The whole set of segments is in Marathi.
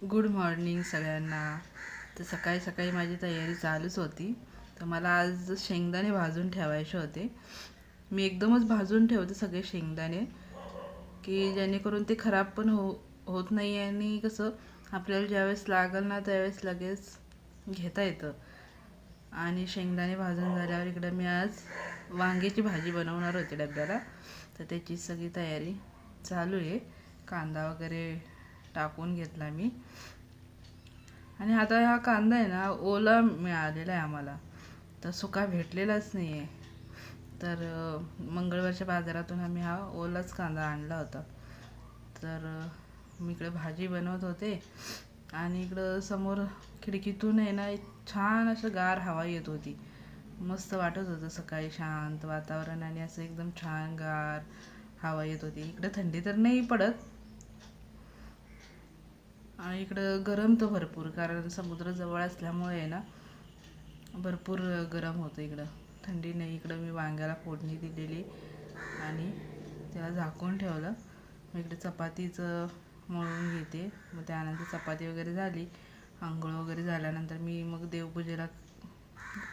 गुड मॉर्निंग सगळ्यांना. तर सकाळी सकाळी माझी तयारी चालूच होती. तर मला आज शेंगदाणे भाजून ठेवायचे होते. मी एकदमच भाजून ठेवते सगळे शेंगदाणे, की जेणेकरून ते खराब पण होत नाही आणि कसं आपल्याला ज्यावेळेस लागल ना त्यावेळेस लगेच घेता येतं. आणि शेंगदाणे भाजून झाल्यावर इकडं मी आज वांग्याची भाजी बनवणार होते डब्याला. तर त्याची सगळी तयारी चालू आहे. कांदा वगैरे टाकून घेतला मी. आणि आता हा कांदा आहे ना ओला मिळालेला आहे आम्हाला, तर सुका भेटलेलाच नाही आहे. तर मंगळवारच्या बाजारातून आम्ही हा ओलाच कांदा आणला होता. तर मी इकडे भाजी बनवत होते आणि इकडं समोर खिडकीतून आहे ना एक छान असं गार हवा येत होती. मस्त वाटत होतं, सकाळी शांत वातावरण आणि असं एकदम छान गार हवा येत होती. इकडं थंडी तर नाही पडत आणि इकडं गरम तर भरपूर, कारण समुद्र जवळ असल्यामुळे आहे ना भरपूर गरम होतं इकडं. थंडी नाही. इकडं मी वांग्याला फोडणी दिलेली आणि त्याला झाकून ठेवलं. मग इकडे चपातीचं मळून घेते. मग त्यानंतर चपाती वगैरे झाली, आंघोळ वगैरे झाल्यानंतर मी मग देवपूजेला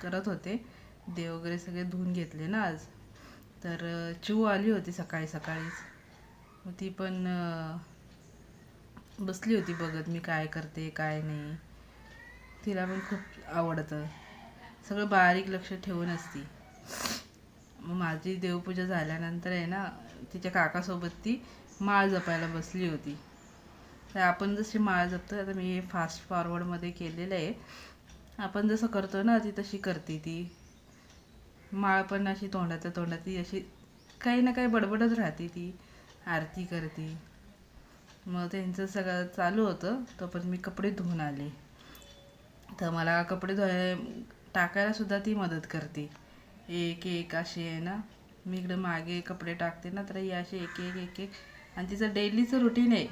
करत होते. देव वगैरे सगळे धुवून घेतले ना आज. तर चिऊ आली होती सकाळी सकाळीच. मग ती पण बसली होती बघत मी काय करते काय नाही. तिला पण खूप आवडतं, सगळं बारीक लक्ष ठेवून असती. मग माझी देवपूजा झाल्यानंतर आहे ना तिच्या काकासोबत ती माळ जपायला बसली होती. तर आपण जशी माळ जपतो, आता मी फास्ट फॉरवर्डमध्ये केलेलं आहे. आपण जसं करतो ना ती तशी करते. ती माळ पण अशी तोंडात ती अशी काही ना काही बडबडत राहते. ती आरती करते. मग त्यांचं सगळं चालू होतं तोपर्यंत मी कपडे धुवून आले. तर मला कपडे टाकायला सुद्धा ती मदत करते. एक एक असे आहे ना, मी इकडं मागे कपडे टाकते ना, तर ही असे एक एक एक एक आणि तिचं डेलीचं रुटीन आहे.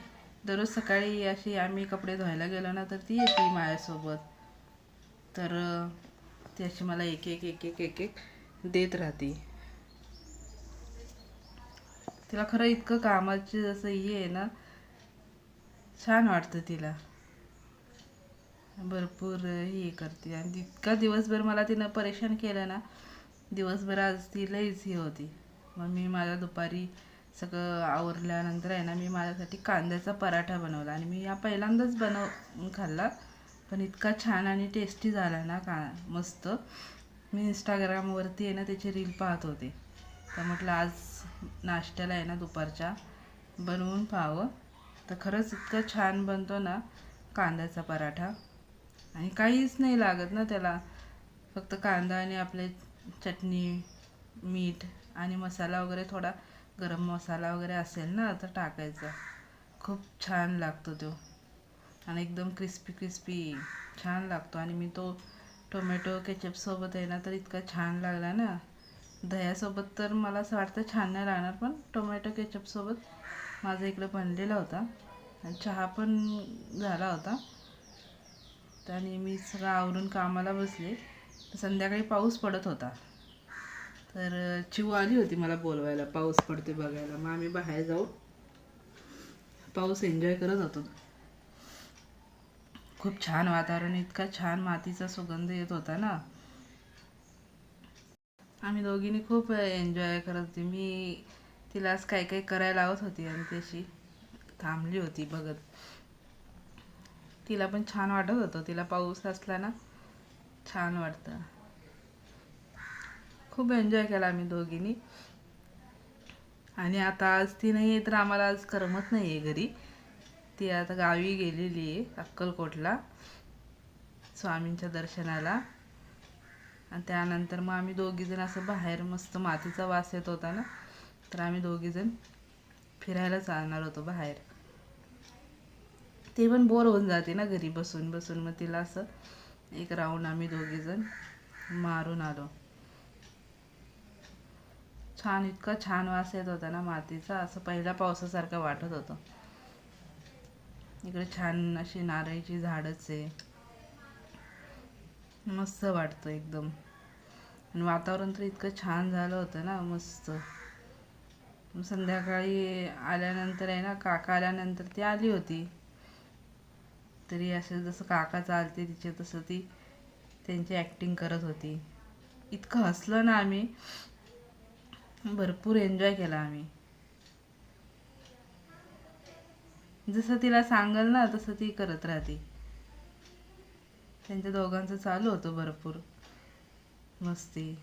दररोज सकाळी अशी आम्ही कपडे धुवायला गेलो ना तर ती येते माझ्यासोबत. तर ती अशी मला एक एक एक एक एक एक देत राहते. तिला खरं इतकं कामाची जसं हे आहे ना, छान वाटतं तिला. भरपूर हे करते आणि इतका दिवसभर मला तिनं परेशान केलं ना, दिवसभर आज ती लईच हे होती. मग मी माझ्या दुपारी सगळं आवरल्यानंतर आहे ना मी माझ्यासाठी कांद्याचा पराठा बनवला आणि मी हा पहिल्यांदाच खाल्ला, पण इतका छान आणि टेस्टी झाला ना मस्त. मी इंस्टाग्रामवरती आहे ना त्याची रील पाहत होते. तर म्हटलं आज नाश्त्याला आहे ना दुपारच्या बनवून पाहावं. तर खरंच इतकं छान बनतो ना कांद्याचा पराठा. आणि काहीच नाही लागत ना त्याला, फक्त कांदा आणि आपले चटणी, मीठ आणि मसाला वगैरे, थोडा गरम मसाला वगैरे असेल ना तर टाकायचा. खूप छान लागतो तो आणि एकदम क्रिस्पी क्रिस्पी छान लागतो. आणि मी तो टोमॅटो केचपसोबत आहे ना तर इतका छान लागला ना. दह्यासोबत तर मला असं वाटतं छान नाही लागणार, पण टोमॅटो केचपसोबत माझा इकडं बनलेला होता. आणि चहा पण झाला होता. आणि मी सगळं आवरून कामाला बसले. संध्याकाळी पाऊस पडत होता. तर चिऊ आली होती मला बोलवायला, पाऊस पडते बघायला. मग आम्ही बाहेर जाऊ पाऊस एन्जॉय करत होतो. खूप छान वातावरण, इतका छान मातीचा सुगंध येत होता ना. आम्ही दोघींनी खूप एन्जॉय करत होती. मी तिलाच काही काही करायला लावत होती आणि त्याशी थांबली होती बघत. तिला पण छान वाटत होतं. तिला पाऊस असला ना छान वाटतं. खूप एन्जॉय केला आम्ही दोघींनी. आणि आता आज ती नाही आहे तर आम्हाला आज करमत नाही आहे घरी. ती आता गावी गेलेली आहे अक्कलकोटला स्वामींच्या दर्शनाला. आणि त्यानंतर मग आम्ही दोघीजण असं बाहेर, मस्त मातीचा वास येत होता ना, तर आम्ही दोघीजण फिरायला चालणार होतो बाहेर. ते पण बोर होऊन जाते ना घरी बसून बसून. मग तिला असं एक राऊंड आम्ही दोघीजण मारून आलो. छान, इतका छान वास येत होता ना मातीचा, असं पहिल्या पावसासारखं वाटत होतं. इकडे छान अशी नारळीची झाडच आहे, मस्त वाटतं एकदम. आणि वातावरण तर इतकं छान झालं होतं ना, मस्त. संध्याकाळी आल्यानंतर आहे ना, काका आल्यानंतर ती आली होती. तरी असं जसं काका चालते तिचे तसं ती त्यांची ॲक्टिंग करत होती. इतकं हसलो ना आम्ही, भरपूर एन्जॉय केला आम्ही. जसं तिला सांगल ना तसं ती करत राहते. त्यांच्या दोघांचं चालू होतं भरपूर मस्ती.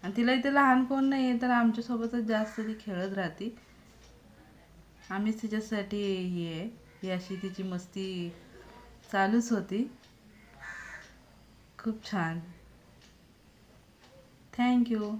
आणि तिला इथे लहान कोण नाही आहे तर आमच्यासोबतच जास्त ती खेळत राहते. आम्हीच तिच्यासाठी ही आहे, ही अशी तिची मस्ती चालूच होती. खूप छान. थँक्यू.